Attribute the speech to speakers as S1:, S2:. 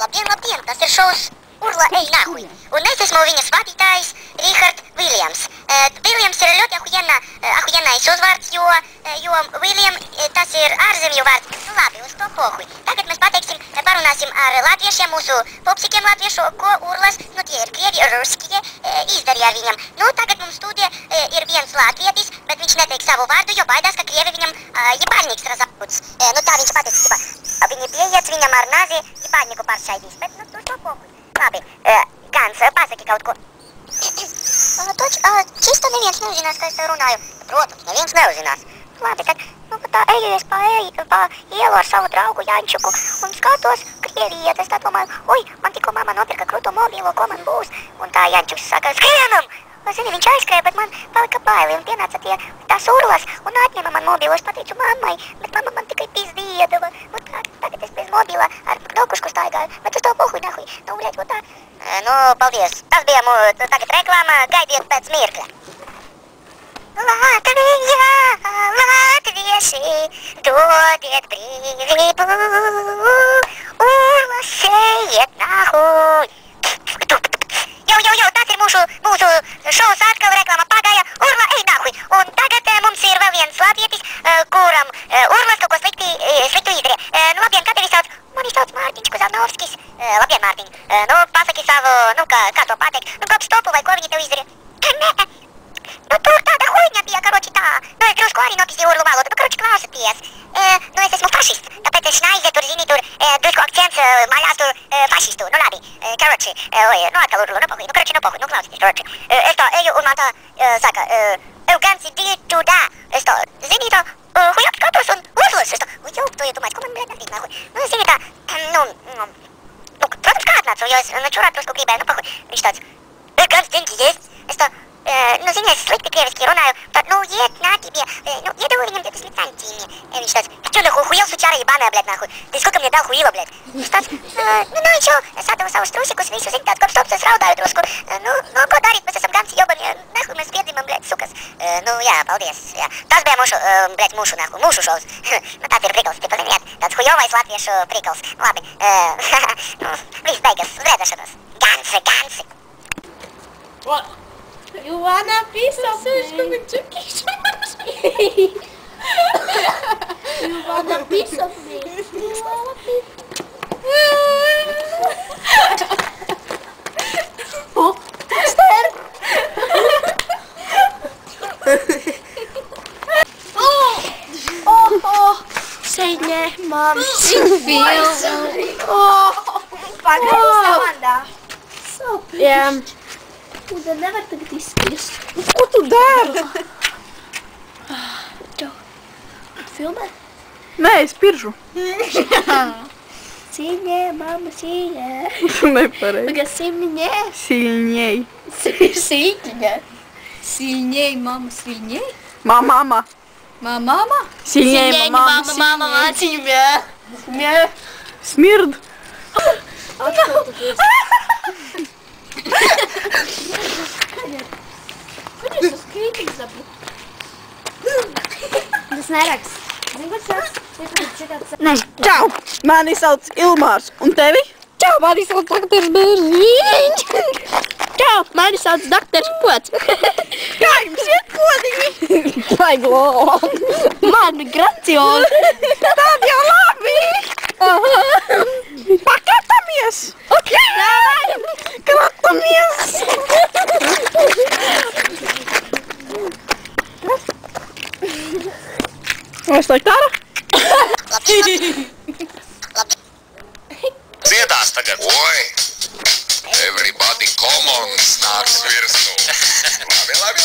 S1: Labdien, labdien, tas ir šovs Urla ej nahuj. Un es esmu viņas vadītājs Rihards Viljams. Viljams ir ļoti ahujennais uzvārds, jo William tas ir ārzemju vārds. Nu labi, uz to pohuj. Tagad mēs parunāsim ar latviešiem, mūsu popsikiem latviešu, ko Urlas, nu tie ir krievi, ruskie, izdarīja ar viņam. Nu tagad mums studija ir viens latvietis, bet viņš neteiks savu vārdu, jo baidās, ka krievi viņam jebārņiks razauts. Nu tā viņš pateica, viņi pieiet viņam ar nazi jebārņiku pāršaidīs, bet nu uz to pohuj. Labi, Gans, pasaki kaut ko. Čisto neviens neuzinās, ka es tev runāju. Protams, neviens neuzinās. Labi, tad, nu, tā eju es pa ielu ar savu draugu Jančuku un skatos Krievijā. Es tā domāju, oi, man tikko mamma nopirka krūto mobilo, ko man būs. Un tā Jančuks saka, skrienam! Zini, viņš aizskrēja, bet man palika baili un pienāca tās Urlas un atņēma man mobilo. Es pateicu mammai, bet mamma man tikai pizdiedava. Un tagad es bez mobila ar daukušku staigāju, bet uz to pohuj nahuj. Nu, bļēt, вот tā. Nu, paldies. Tas bija tagad reklāma, gaidiet pēc mirkļa. Latvijā, latvieši, dodiet brīvību, Urlas ejiet nahuj. Tas ir mūsu šovs atkal reklāma pagāja Urla ej nahuj. Un tagad mums ir vēl viens latvietis, kuram Urlas kaut ko sliktu izdarīja. Nu, labdien, kā tevi sauc? Mani sauc Mārtiņš Kuzanovskis. Labdien, Mārtiņ. Nu, pasaki savu, nu, kā to pateikt, nu, kāp stopu vai ko viņi tev izdarīja? Nē. Nu, tur tāda huļņa bija, karoči tā. Nu, es drusku arī nopizdi urlu valodu. Nu, karoči, klausaties. Nu, es esmu fašists, tāpēc es šnaize tur, zini, tur drusku akcents maļās tur fašistu. Nu, labi, karoči, nu, atkal urlu, nu, pohuj, nu, karoči, nu, pohuj, nu, klausieties, karoči. Es tā eju un man tā saka, Gansi, tu tā. Es tā, zini, tā, huļāk skatos un Urlas. Es tā, tu iedomājies, ko man, bļēt, nazdīt, nahuj. Nu, zini, tā, nu, protams, kā atnācu, jo es, nu, čurāt drusku gribēju, nu, pohuj. Viņš tāds, Gans, dinki, jest? Es tā, nu, zini, es slikti krieviski runāju, tad, nu, iet, nā, тебе, ну, я даю viņam 20 centīmi. Viņš tāds, ты чё, нахуй, хуел сучара ебаная, блядь, нахуй? Ты сколько мне дал хуила, блядь? Viņš tāds, nu, nečo, es atdevu savus trusikus, visu, zini, tāds, kopš tops es raudāju drusku. Nu, ko darīt, mēs esam ganci jobani, nahуй, mēs piedzimam, blядь, sukas. Nu, jā, paldies, jā. Tas bija mūsu šovs. Nu, tāds ir prikals, tipa, ziniet, tāds hujovais latviešu prikals. Labi, viss beigas, uz redzēšanos. Ganci.
S2: What? You wanna piece of me? You want a piece of me? You want a piece? Oh, what's that? Oh. Say ne, Mom. So
S3: Yeah.
S2: Kurde, nawet tak diskujesz.
S3: Ko tu dari?
S2: Filmē?
S3: Nē, es piržu.
S2: Cīņē, mamma, cīņē.
S3: Nepareizi.
S2: Tagad simņē.
S3: Silņēji.
S2: Sīņē.
S4: Сильней, мама, сильней.
S3: Mama.
S4: Мама.
S3: Silņēji, mama.
S2: Mama, cīņē. Smē.
S3: Smird.
S2: Kur jūs uz krītīgs dabū? Tas neraksts. Zini, kur sāks?
S3: Nē. Čau! Mani sauc Ilmārs. Un tevi? Čau! Mani sauc Dr. Bērziņš.
S2: Čau! Mani sauc Dr. Pots.
S3: Kā jums iet podiņi? Paiglo.
S2: Man gracioli.
S3: Tad jau labi. Pakatamies. Kratamies. Vai sliktara?
S5: Dziedās tagad. Oi! Everybody come on, nāks virsū. Labi.